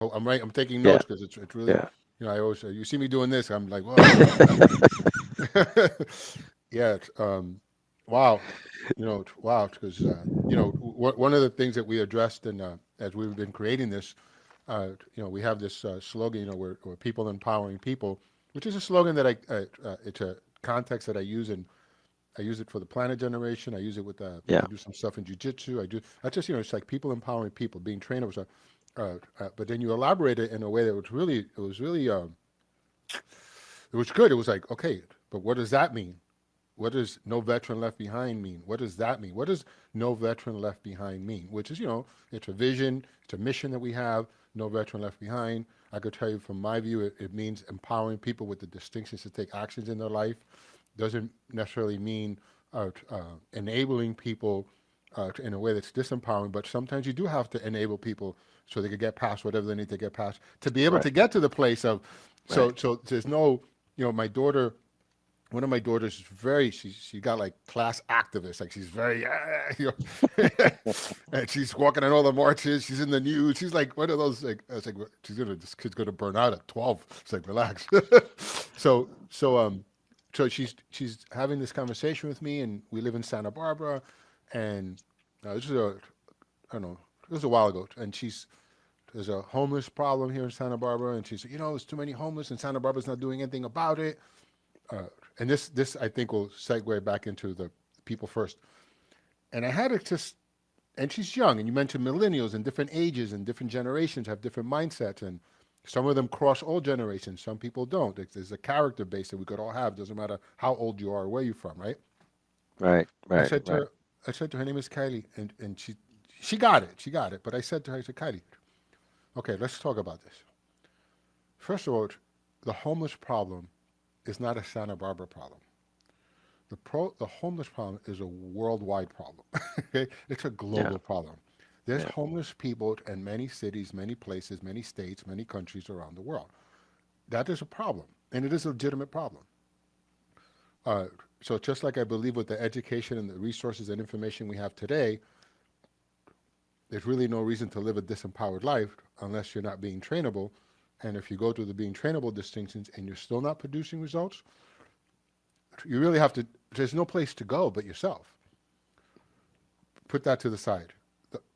I'm right. I'm taking Yeah. notes because it's really, Yeah. I always you see me doing this, I'm like, whoa, yeah. Wow, wow, because one of the things that we addressed and as we've been creating this, we have this slogan, we're people empowering people, which is a slogan that it's a context that I use, and I use it for the planet generation. I use it with Yeah. I do some stuff in jujitsu. I just it's like people empowering people, being trainable. So, but then you elaborate it in a way that it was good. It was like, okay, but what does that mean? What does no veteran left behind mean? What does that mean? What does no veteran left behind mean? Which is, it's a vision, it's a mission that we have. No veteran left behind. I could tell you from my view, it means empowering people with the distinctions to take actions in their life. Doesn't necessarily mean enabling people in a way that's disempowering, but sometimes you do have to enable people so they can get past whatever they need to get past to be able Right. to get to the place of. Right. So there's no, my daughter, one of my daughters is very she got like class activist, like she's very and she's walking on all the marches, she's in the news, she's like one of those, like I was like, this kid's gonna burn out at 12. It's like, relax. so so so she's having this conversation with me, and we live in Santa Barbara, and this is I don't know, it was a while ago, and there's a homeless problem here in Santa Barbara, and she said, there's too many homeless, and Santa Barbara's not doing anything about it. uh, and this I think will segue back into the people first. And I had to just, and she's young, and you mentioned millennials and different ages and different generations have different mindsets, and some of them cross all generations. Some people don't. There's a character base that we could all have. Doesn't matter how old you are or where you're from, right? Right. I Right. said to Right. her, I said to her name is Kylie, and she got it. She got it. But I said to her, I said, Kylie, okay, let's talk about this. First of all, the homeless problem is not a Santa Barbara problem. The homeless problem is a worldwide problem. Okay, it's a Yeah. global problem. There's Yeah. homeless people in many cities, many places, many states, many countries around the world. That is a problem, and it is a legitimate problem. Uh, so just like I believe with the education and the resources and information we have today, there's really no reason to live a disempowered life unless you're not being trainable. And if you go through the being trainable distinctions and you're still not producing results, you really have to. There's no place to go but yourself. Put that to the side.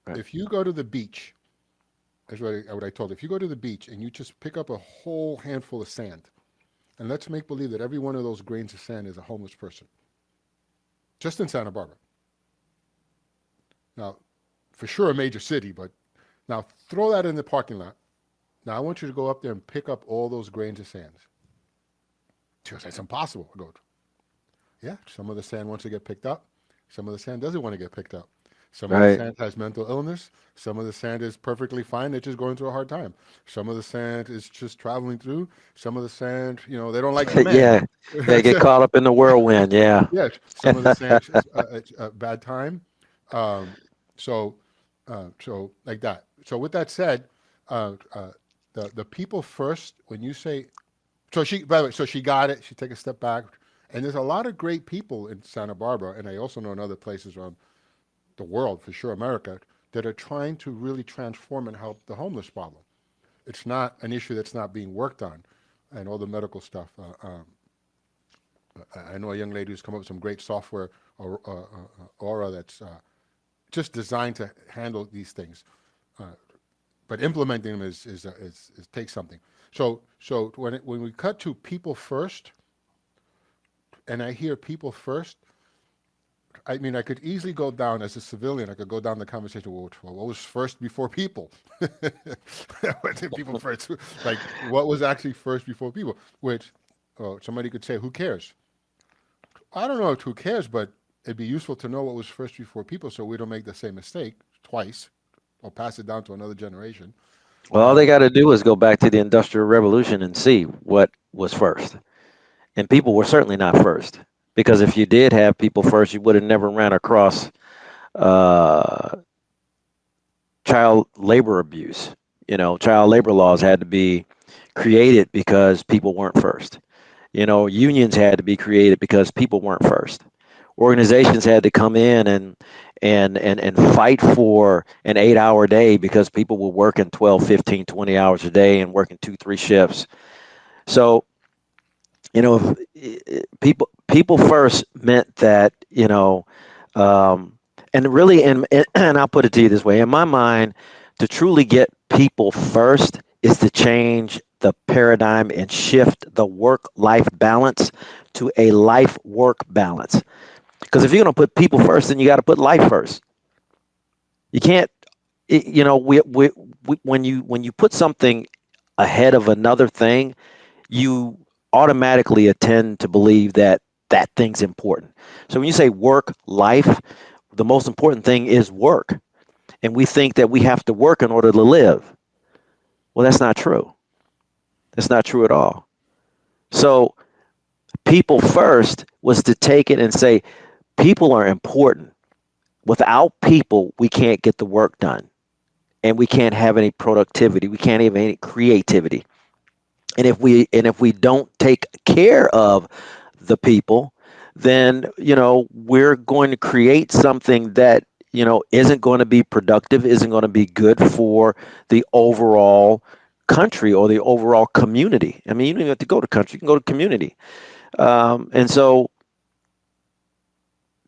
Right. If you go to the beach, that's what I told. If you go to the beach and you just pick up a whole handful of sand, and let's make believe that every one of those grains of sand is a homeless person, just in Santa Barbara. Now, for sure, a major city, but now throw that in the parking lot. Now, I want you to go up there and pick up all those grains of sand. She goes, that's impossible. I go, yeah, some of the sand wants to get picked up. Some of the sand doesn't want to get picked up. Some of the Right. sand has mental illness. Some of the sand is perfectly fine. They're just going through a hard time. Some of the sand is just traveling through. Some of the sand, they don't like the man. Yeah. Yeah. Get caught up in the whirlwind. Yeah. Yes, some of the sand is a bad time. Um, so, so like that. So with that said, the people first. When you say, so she, by the way, so she got it. She take a step back, and there's a lot of great people in Santa Barbara, and I also know in other places around the world, for sure, America, that are trying to really transform and help the homeless problem. It's not an issue that's not being worked on, and all the medical stuff. I know a young lady who's come up with some great software, Aura, that's just designed to handle these things. Uh, but implementing them is takes something. So when we cut to people first, and I hear people first, I mean, I could easily go down as a civilian. I could go down the conversation. Well, what was first before people? What did people first? Like, what was actually first before people? Which, somebody could say, who cares? I don't know if who cares, but it'd be useful to know what was first before people, so we don't make the same mistake twice, or pass it down to another generation. Well, all they Um, got to do is go back to the Industrial Revolution and see what was first. And people were certainly not first. Because if you did have people first, you would have never ran across uh, child labor abuse. Child labor laws had to be created because people weren't first. Unions had to be created because people weren't first. Organizations had to come in and fight for an 8-hour day because people were working 12, 15, 20 hours a day and working 2, 3 shifts. So, people first meant that, and really, and I'll put it to you this way, in my mind, to truly get people first is to change the paradigm and shift the work-life balance to a life-work balance. Because if you're going to put people first, then you got to put life first. You can't, when you put something ahead of another thing, you automatically tend to believe that that thing's important. So when you say work life, the most important thing is work. And we think that we have to work in order to live. Well, that's not true. That's not true at all. So people first was to take it and say, people are important. Without people, we can't get the work done. And we can't have any productivity. We can't have any creativity. And if we don't take care of the people, then we're going to create something that isn't going to be productive, isn't going to be good for the overall country or the overall community. I mean, you don't even have to go to country; you can go to community. And so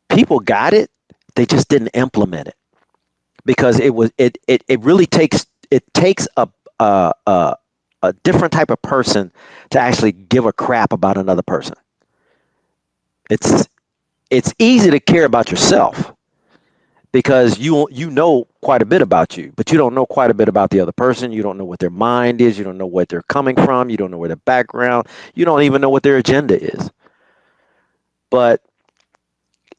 people got it; they just didn't implement it because it really takes a different type of person to actually give a crap about another person. It's it's easy to care about yourself because you know quite a bit about you, but you don't know quite a bit about the other person. You don't know what their mind is. You don't know what they're coming from. You don't know where their background. You don't even know what their agenda is. But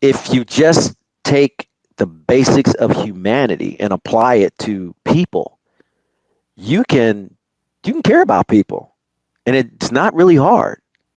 if you just take the basics of humanity and apply it to people, you can care about people, and it's not really hard.